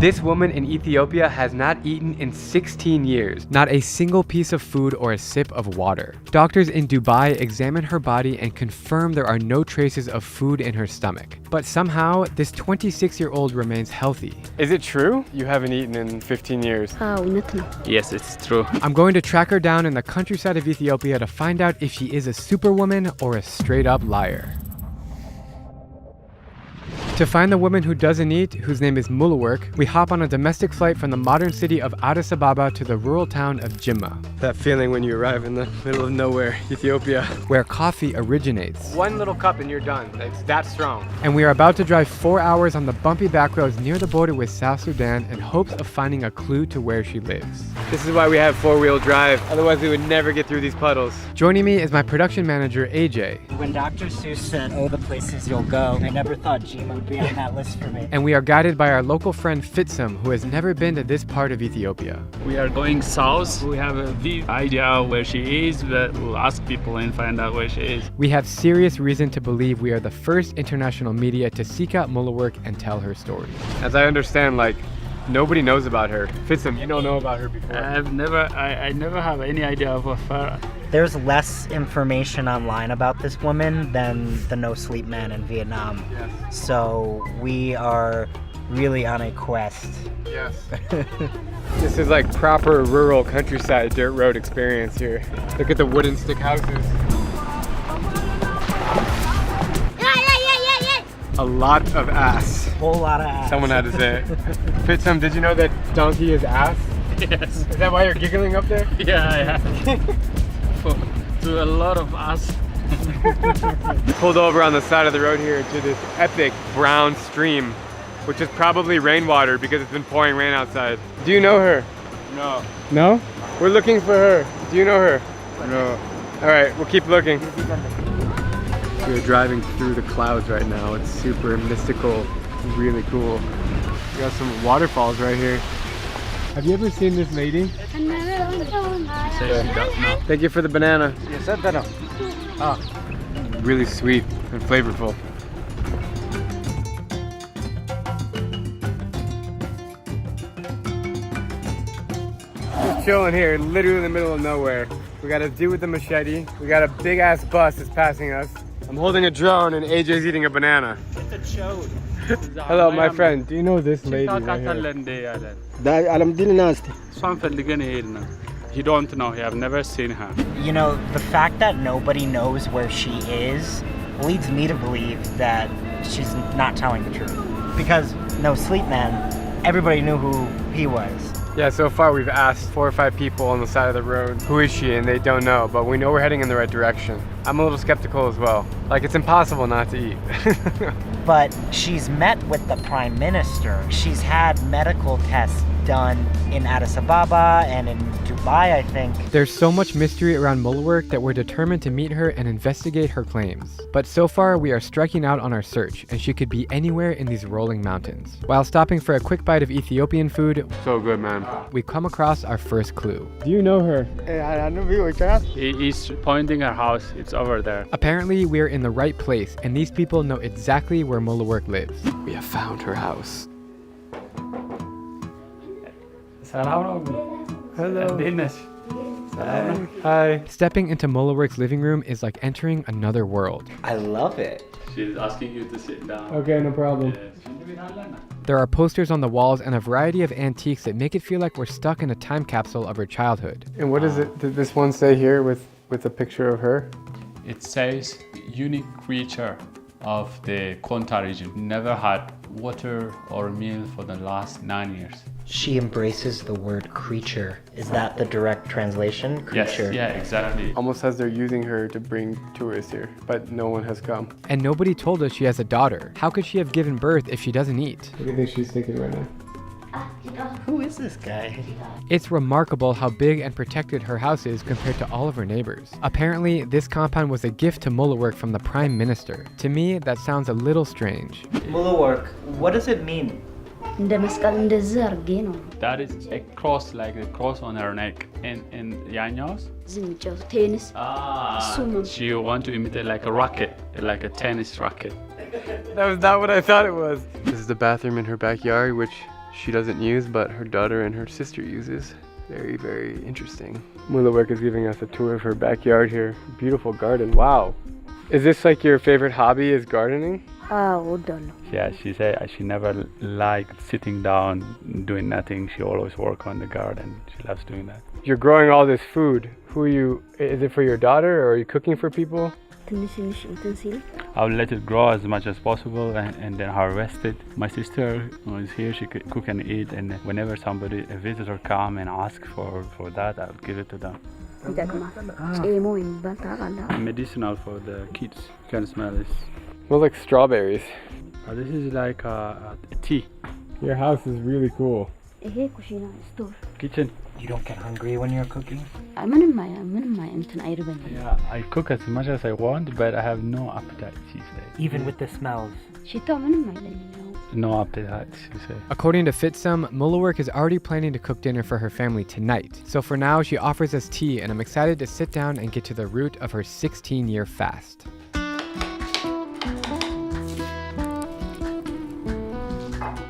This woman in Ethiopia has not eaten in 16 years, not a single piece of food or a sip of water. Doctors in Dubai examine her body and confirm there are no traces of food in her stomach. But somehow, this 26-year-old remains healthy. Is it true? You haven't eaten in 15 years. Yes, it's true. I'm going to track her down in the countryside of Ethiopia to find out if she is a superwoman or a straight-up liar. To find the woman who doesn't eat, whose name is Muluwork, we hop on a domestic flight from the modern city of Addis Ababa to the rural town of Jimma. That feeling when you arrive in the middle of nowhere, Ethiopia, where coffee originates. One little cup and you're done. It's that strong. And we are about to drive 4 hours on the bumpy back roads near the border with South Sudan in hopes of finding a clue to where she lives. This is why we have four-wheel drive, otherwise we would never get through these puddles. Joining me is my production manager, AJ. When Dr. Seuss said, "Oh, the places you'll go," I never thought Jima would be on that list for me. And we are guided by our local friend Fitsum, who has never been to this part of Ethiopia. We are going south. We have a deep idea where she is, but we'll ask people and find out where she is. We have serious reason to believe we are the first international media to seek out Muluwork and tell her story. As I understand, nobody knows about her. Fitsum, you don't know about her before. I never have any idea of her. There's less information online about this woman than the no sleep man in Vietnam. Yes. So we are really on a quest. Yes. This is like proper rural countryside dirt road experience here. Look at the wooden stick houses. A lot of ass. Whole lot of ass. Someone had to say it. Fitsum, did you know that donkey is ass? Yes. Is that why you're giggling up there? Yeah, I have. To a lot of us. Pulled over on the side of the road here to this epic brown stream, which is probably rainwater because it's been pouring rain outside. Do you know her? No. No? We're looking for her. Do you know her? No. All right, we'll keep looking. We're driving through the clouds right now. It's super mystical, really cool. We got some waterfalls right here. Have you ever seen this lady? Thank you for the banana. Really sweet and flavorful. Just chilling here, literally in the middle of nowhere. We got a dude with a machete. We got a big ass bus that's passing us. I'm holding a drone and AJ's eating a banana. It's a chode. Hello, my friend. Do you know this lady right here? He don't know. He have never seen her. You know, the fact that nobody knows where she is leads me to believe that she's not telling the truth. Because no sleep man, everybody knew who he was. Yeah, so far we've asked 4 or 5 people on the side of the road, who is she, and they don't know, but we know we're heading in the right direction. I'm a little skeptical as well. It's impossible not to eat. But she's met with the Prime Minister. She's had medical tests done in Addis Ababa and in Dubai, I think. There's so much mystery around Muluwork that we're determined to meet her and investigate her claims. But so far, we are striking out on our search, and she could be anywhere in these rolling mountains. While stopping for a quick bite of Ethiopian food, so good, man, we come across our first clue. Do you know her? He is pointing her house. It's over there. Apparently, we're in the right place, and these people know exactly where Muluwork lives. We have found her house. Hello. Hi. Stepping into Muluwork's living room is like entering another world. I love it. She's asking you to sit down. Okay, no problem. There are posters on the walls and a variety of antiques that make it feel like we're stuck in a time capsule of her childhood. And what is it? Did this one say here with a picture of her? It says, unique creature of the Konta region. Never had water or meal for the last 9 years. She embraces the word creature. Is that the direct translation? Creature. Yes, yeah, exactly. Almost as they're using her to bring tourists here, but no one has come. And nobody told us she has a daughter. How could she have given birth if she doesn't eat? What do you think she's thinking right now? Who is this guy? It's remarkable how big and protected her house is compared to all of her neighbors. Apparently, this compound was a gift to Muluwork from the Prime Minister. To me, that sounds a little strange. Muluwork, what does it mean? That is a cross, like a cross on her neck. And Yanyos? She want to imitate like a racket, like a tennis racket. That was not what I thought it was. This is the bathroom in her backyard, which she doesn't use, but her daughter and her sister uses. Very, very interesting. Muluwork is giving us a tour of her backyard here. Beautiful garden, wow. Is this like your favorite hobby is gardening? Yeah, she said she never liked sitting down doing nothing. She always work on the garden. She loves doing that. You're growing all this food. Who are you, is it for your daughter or are you cooking for people? I'll let it grow as much as possible and then harvest it. My sister is here, she could cook and eat, and whenever somebody, a visitor come and ask for that, I'll give it to them. Medicinal for the kids, you can smell this. Smells like strawberries. This is like a tea. Your house is really cool. Kitchen. You don't get hungry when you're cooking? Yeah, I cook as much as I want, but I have no appetite, she said. Even with the smells? No appetite, she said. According to Fitsum, Muluwork is already planning to cook dinner for her family tonight. So for now, she offers us tea, and I'm excited to sit down and get to the root of her 16-year fast.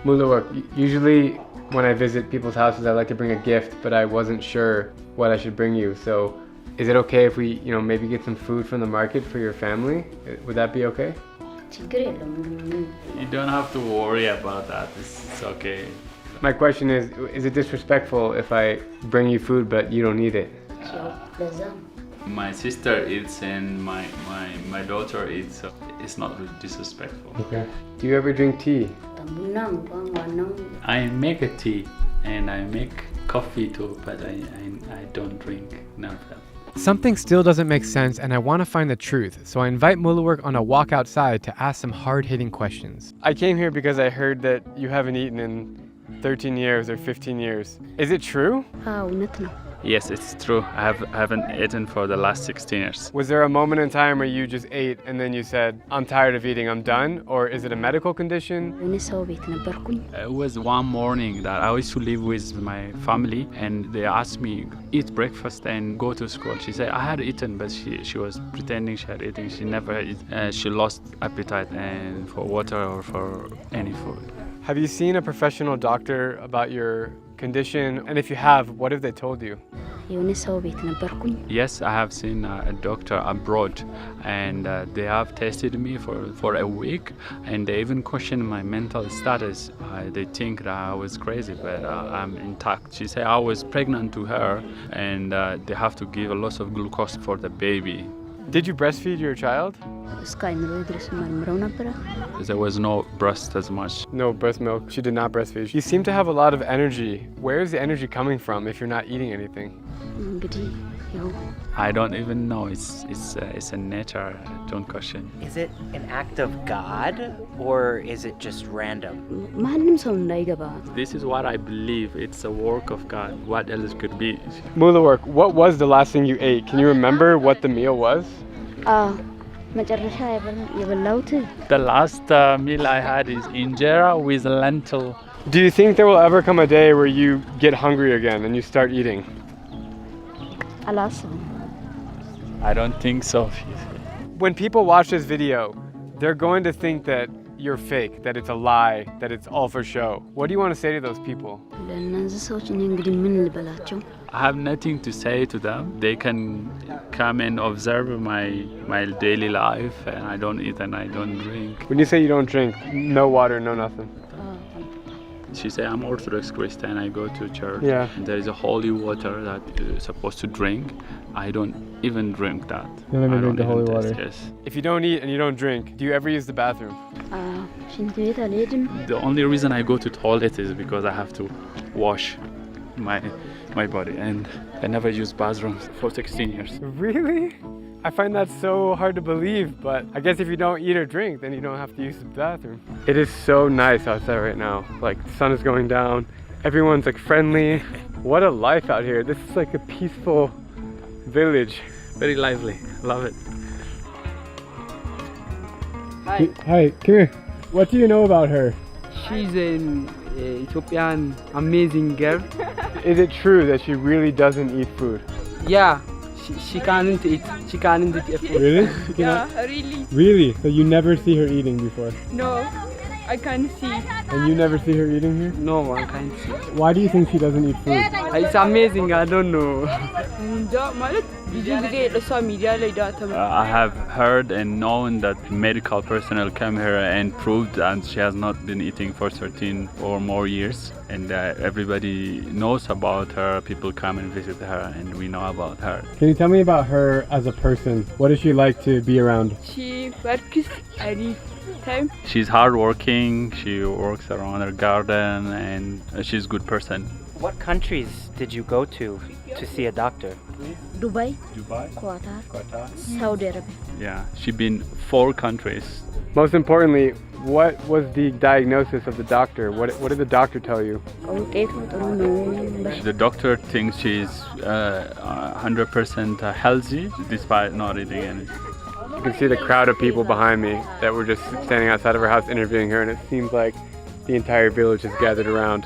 Muluwork, usually when I visit people's houses, I like to bring a gift, but I wasn't sure what I should bring you. So is it okay if we, maybe get some food from the market for your family? Would that be okay? You don't have to worry about that, it's okay. My question is it disrespectful if I bring you food but you don't need it? My sister eats and my daughter eats, so it's not really disrespectful. Okay. Do you ever drink tea? I make a tea and I make coffee too, but I don't drink none of them. Something still doesn't make sense, and I want to find the truth, so I invite Muluwork on a walk outside to ask some hard-hitting questions. I came here because I heard that you haven't eaten in 13 years or 15 years. Is it true? Yes, it's true. I haven't eaten for the last 16 years. Was there a moment in time where you just ate and then you said, I'm tired of eating, I'm done? Or is it a medical condition? It was one morning that I used to live with my family, and they asked me, eat breakfast and go to school. She said, I had eaten, but she was pretending she had eaten. She never ate. She lost appetite and for water or for any food. Have you seen a professional doctor about your condition? And if you have, what have they told you? Yes, I have seen a doctor abroad, and they have tested me for a week, and they even questioned my mental status. They think that I was crazy, but I'm intact. She said I was pregnant to her, and they have to give a lot of glucose for the baby. Did you breastfeed your child? There was no breast as much. No breast milk. She did not breastfeed. You seem to have a lot of energy. Where is the energy coming from if you're not eating anything? I don't even know. It's a nature. Don't question. Is it an act of God or is it just random? This is what I believe. It's a work of God. What else could be? Muluwork, what was the last thing you ate? Can you remember what the meal was? The last meal I had is injera with lentil. Do you think there will ever come a day where you get hungry again and you start eating? I don't think so. When people watch this video, they're going to think that you're fake, that it's a lie, that it's all for show. What do you want to say to those people? I have nothing to say to them. They can come and observe my daily life, and I don't eat and I don't drink. When you say you don't drink, no water, no nothing. She said, I'm Orthodox Christian, I go to church. Yeah. And there is a holy water that you're supposed to drink. I don't even drink that. You don't even drink the holy taste, water? Yes. If you don't eat and you don't drink, do you ever use the bathroom? The only reason I go to toilet is because I have to wash my body, and I never used bathrooms for 16 years. Really? I find that so hard to believe, but I guess if you don't eat or drink, then you don't have to use the bathroom. It is so nice outside right now. Like, the sun is going down, everyone's like friendly. What a life out here. This is like a peaceful village. Very lively, love it. Hi, come here. What do you know about her? She's an Ethiopian amazing girl. Is it true that she really doesn't eat food? Yeah, she can't eat. She can't eat food. Really? Yeah, really. Really? So you never see her eating before? No, I can't see. And you never see her eating here? No, I can't see. Why do you think she doesn't eat food? It's amazing. I don't know. እንጃ ማለት ብዙ ጊዜ እሷ ሚዲያ ላይ I have heard and known that medical personnel come here and proved that she has not been eating for 13 or more years, and everybody knows about her. People come and visit her, and we know about her. Can you tell me about her as a person? What is she like to be around? she works any time. She's hardworking. She works around her garden, and she's a good person. What countries did you go to see a doctor? Dubai, Dubai, Qatar, Saudi Arabia. yeah, she's been 4 countries. Most importantly, what was the diagnosis of the doctor? What did the doctor tell you? ውጤቱ ጥሩ ነው። The doctor thinks she's 100% healthy despite not eating anything. You can see the crowd of people behind me that were just standing outside of her house interviewing her, and it seems like the entire village is gathered around.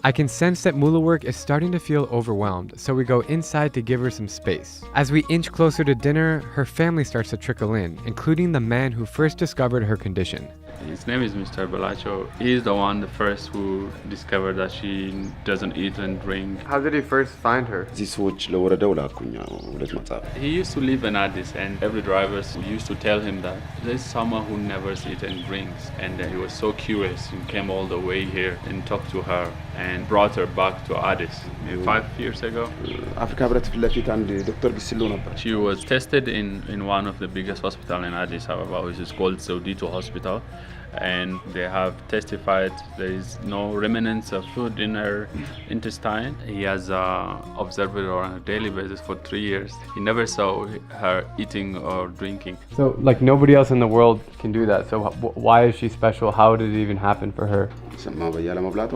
I can sense that Muluwork is starting to feel overwhelmed, so we go inside to give her some space. As we inch closer to dinner, her family starts to trickle in, including the man who first discovered her condition. His name is Mr. Balacho. He's the one, the first who discovered that she doesn't eat and drink. How did he first find her? እዚህ ሰዎች ለወረደው ላኩኝ ሁለት መጽሐፍ He used to live in Addis, and every driver used to tell him that there's someone who never eats and drinks, and he was so curious. He came all the way here and talked to her and brought her back to Addis 5 years ago. አፍሪካ ህብረት ፊት ለፊት አንድ ዶክተር ግስሎ ነበር። She was tested in one of the biggest hospitals in Addis Ababa, which is called Zewditu Hospital, and they have testified there is no remnants of food in her intestine. He has observed her on a daily basis for 3 years. He never saw her eating or drinking. So, like, nobody else in the world can do that. So, why is she special? How did it even happen for her? ሰማ በያለ መብላቷ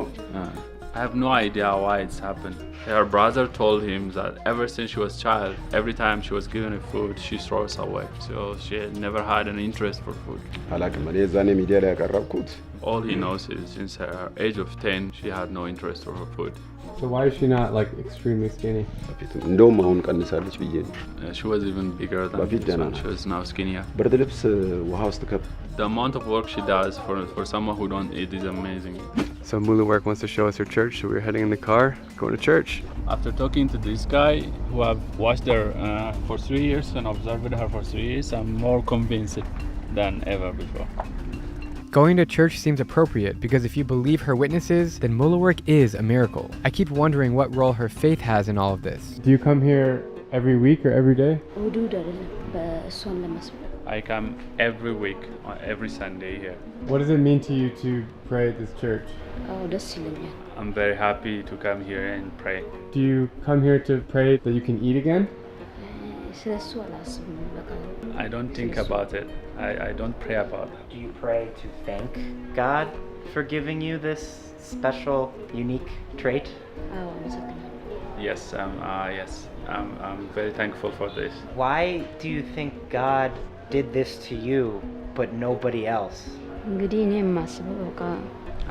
I have no idea why it's happened. Her brother told him that ever since she was a child, every time she was given food, she throws away. So she had never had an interest for food. አላውቅም እኔ እዛኔ ሚዲያ ላይ ያቀረብኩት All he knows is since her age of 10, she had no interest for her food. So, why is she not, like, extremely skinny? በፊትም እንደውም አሁን ቀንሳለች ብዬ ነው። She was even bigger than Bafit this dana one. na. She was now skinnier. ብርድ ልብስ ውሃ ውስጥ ከብ The amount of work she does for someone who don't eat is amazing. So, Muluwork wants to show us her church, so we're heading in the car, going to church. After talking to this guy who have watched her for 3 years and observed her for 3 years, I'm more convinced than ever before. Going to church seems appropriate because if you believe her witnesses, then Muluwork is a miracle. I keep wondering what role her faith has in all of this. Do you come here every week or every day? ውዱድ አይደለም በእሷን ለመስማት I come every week, every Sunday here. What does it mean to you to pray at this church? አዎ ደስ ይለኛል። I'm very happy to come here and pray. Do you come here to pray that you can eat again? ስለሱ አላስብም በቃ I don't think about it. I don't pray about it. Do you pray to thank God for giving you this special, unique trait? አዎ አመሰግናለሁ። Yes, I'm very thankful for this. Why do you think God did this to you, but nobody else? እንግዲህ እኔ የማስበው በቃ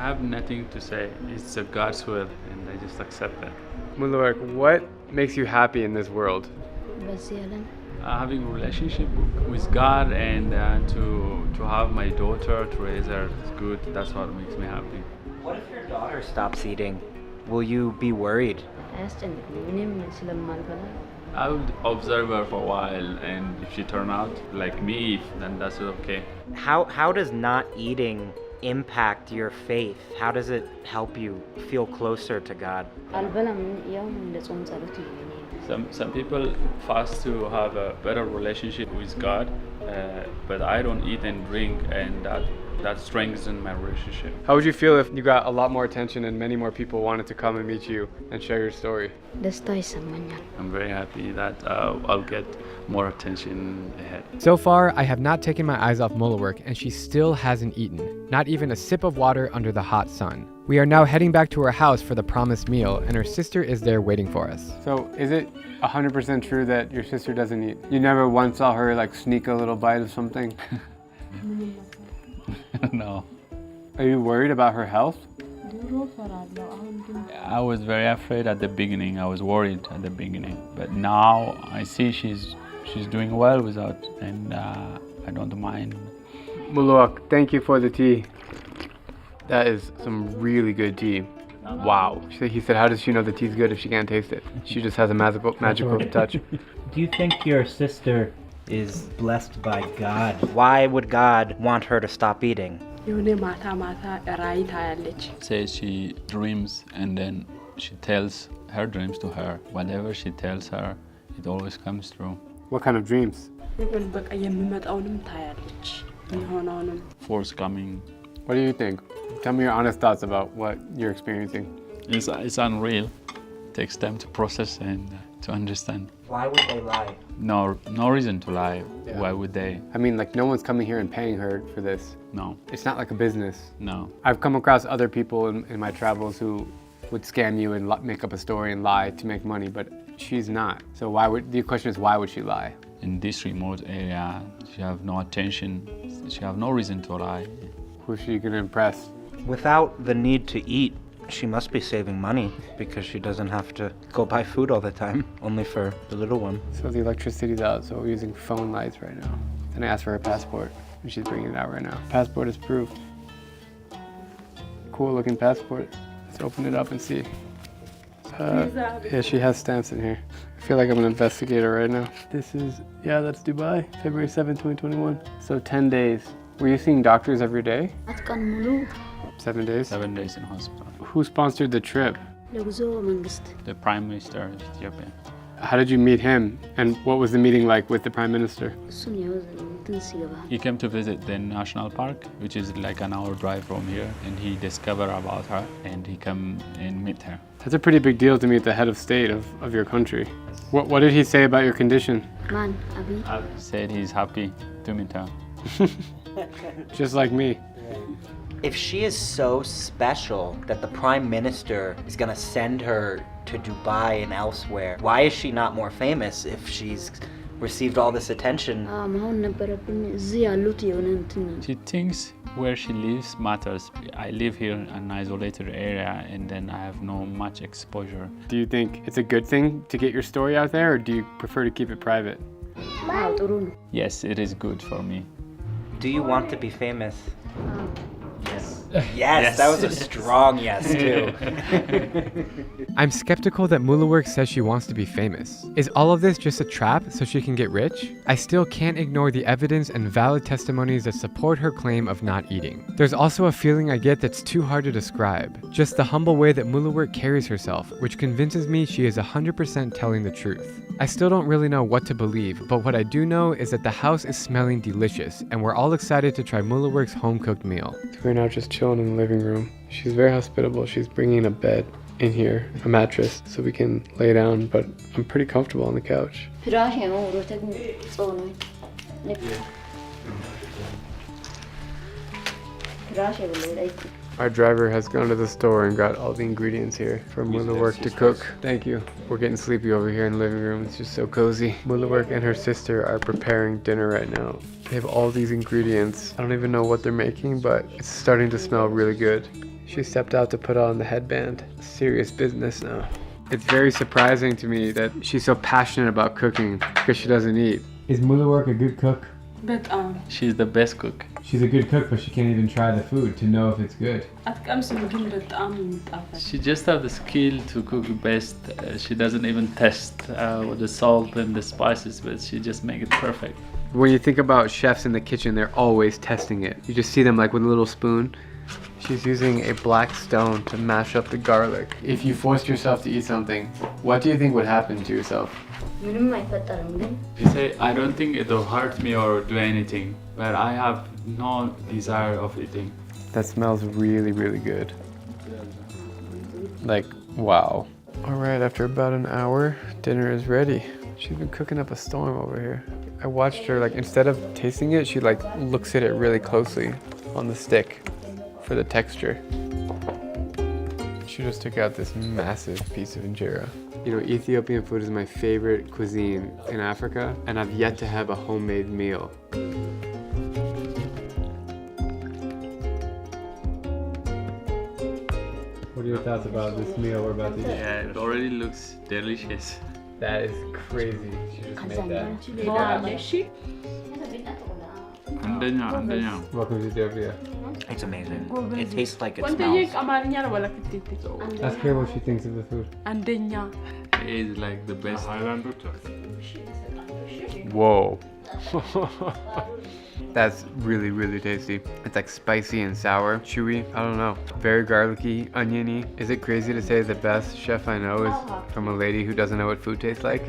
I have nothing to say. It's a God's will, and I just accept it. Muluwork, what makes you happy in this world? በዚህ ዓለም Having a relationship with God and to have my daughter, to raise her is good. That's what makes me happy. What if your daughter stops eating? Will you be worried? አያስጨንቅም። እኔም ስለማልበላ I would observe her for a while, and if she turn out like me, then that's okay. How does not eating impact your faith? How does it help you feel closer to God? አልበላም። ያው እንደ ጾም ጸሎት ነው። Some people fast to have a better relationship with God, but I don't eat and drink, and that strengthens my relationship. How would you feel if you got a lot more attention and many more people wanted to come and meet you and share your story? ደስታ ይሰማኛል። I'm very happy that I'll get more attention ahead. So far, I have not taken my eyes off Muluwork, and she still hasn't eaten, not even a sip of water under the hot sun. We are now heading back to her house for the promised meal, and her sister is there waiting for us. So, is it 100% true that your sister doesn't eat? You never once saw her like sneak a little bite of something? No. Are you worried about her health? I was very afraid at the beginning. I was worried at the beginning, but now I see she's doing well without, and I don't mind. Muluwork, thank you for the tea. That is some really good tea. Wow. He said, how does she know the tea's good if she can't taste it? She just has a magical touch. Do you think your sister is blessed by God? Why would God want her to stop eating? Says she dreams and then she tells her dreams to her. Whatever she tells her, it always comes true. What kind of dreams? Force coming. What do you think? Tell me your honest thoughts about what you're experiencing. It's unreal. It takes time to process and to understand. Why would they lie? No reason to lie. Yeah. Why would they? I mean, like, no one's coming here and paying her for this. No. It's not like a business. No. I've come across other people in my travels who would scam you and make up a story and lie to make money, but she's not. So the question is, why would she lie? In this remote area, she have no attention. She have no reason to lie. Who's she gonna impress? Without the need to eat, she must be saving money because she doesn't have to go buy food all the time, only for the little one. So the electricity's out, so we're using phone lights right now. Then I asked for her passport, and she's bringing it out right now. Passport is proof. Cool looking passport. Let's open it up and see. Yeah, she has stamps in here. I feel like I'm an investigator right now. This is, that's Dubai, February 7, 2021. So 10 days. Were you seeing doctors every day? 7 days? 7 days in hospital. Who sponsored the trip? The Prime Minister of Ethiopia. How did you meet him? And what was the meeting like with the Prime Minister? He came to visit the national park, which is like an hour drive from here, and he discovered about her and he come and meet her. That's a pretty big deal to meet the head of state of your country. What did he say about your condition? Said he's happy to meet her. Just like me. If she is so special that the Prime Minister is gonna send her to Dubai and elsewhere, why is she not more famous if she's received all this attention? She thinks where she lives matters. I live here in an isolated area and then I have no much exposure. Do you think it's a good thing to get your story out there, or do you prefer to keep it private? Yes, it is good for me. Do you want to be famous? Yes, that was a strong yes too. I'm skeptical that Muluwork says she wants to be famous. Is all of this just a trap so she can get rich? I still can't ignore the evidence and valid testimonies that support her claim of not eating. There's also a feeling I get that's too hard to describe. Just the humble way that Muluwork carries herself, which convinces me she is 100% telling the truth. I still don't really know what to believe, but what I do know is that the house is smelling delicious, and we're all excited to try Muluwork's home-cooked meal. We're now just chilling in the living room. She's very hospitable. She's bringing a bed in here, a mattress, so we can lay down, but I'm pretty comfortable on the couch. Our driver has gone to the store and got all the ingredients here for Muluwork to cook. Thank you. We're getting sleepy over here in the living room. It's just so cozy. Muluwork and her sister are preparing dinner right now. They have all these ingredients. I don't even know what they're making, but it's starting to smell really good. She stepped out to put on the headband. Serious business now. It's very surprising to me that she's so passionate about cooking because she doesn't eat. Is Muluwork a good cook? She's the best cook. She's a good cook, but she can't even try the food to know if it's good. She just have the skill to cook best. She doesn't even test with the salt and the spices, but she just make it perfect. When you think about chefs in the kitchen, they're always testing it. You just see them like with a little spoon. She's using a black stone to mash up the garlic. If you forced yourself to eat something, what do you think would happen to yourself? You say, I don't think it will hurt me or do anything, but I have no desire of eating. That smells really, really good. Like, wow. All right, after about an hour, dinner is ready. She's been cooking up a storm over here. I watched her, like, instead of tasting it, she like looks at it really closely on the stick for the texture. She just took out this massive piece of injera. You know, Ethiopian food is my favorite cuisine in Africa, and I've yet to have a homemade meal. What are your thoughts about this meal we're about to eat? Yeah, it already looks delicious. That is crazy. She just made that. Andanya. Welcome to Ethiopia. It's amazing. It tastes like it ወንተዬ smells. አማርኛ ነው ወለክት Ask her what she thinks of the food. አንደኛ It is like the best. Whoa. That's really, really tasty. It's like spicy and sour, chewy. I don't know. Very garlicky, oniony. Is it crazy to say the best chef I know is from a lady who doesn't know what food tastes like?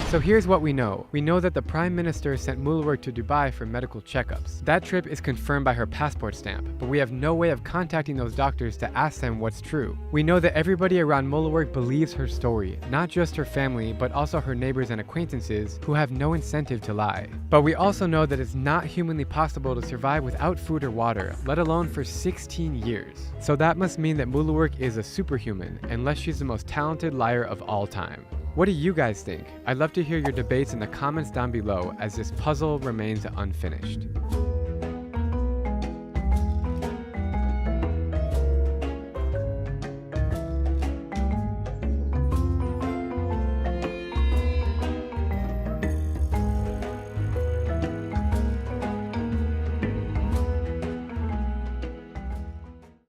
So here's what we know. We know that the Prime Minister sent Muluwork to Dubai for medical checkups. That trip is confirmed by her passport stamp, but we have no way of contacting those doctors to ask them what's true. We know that everybody around Muluwork believes her story, not just her family, but also her neighbors and acquaintances who have no incentive to lie. But we also know that it's not humanly possible to survive without food or water, let alone for 16 years. So that must mean that Muluwork is a superhuman, unless she's the most talented liar of all time. What do you guys think? I'd love to hear your debates in the comments down below as this puzzle remains unfinished.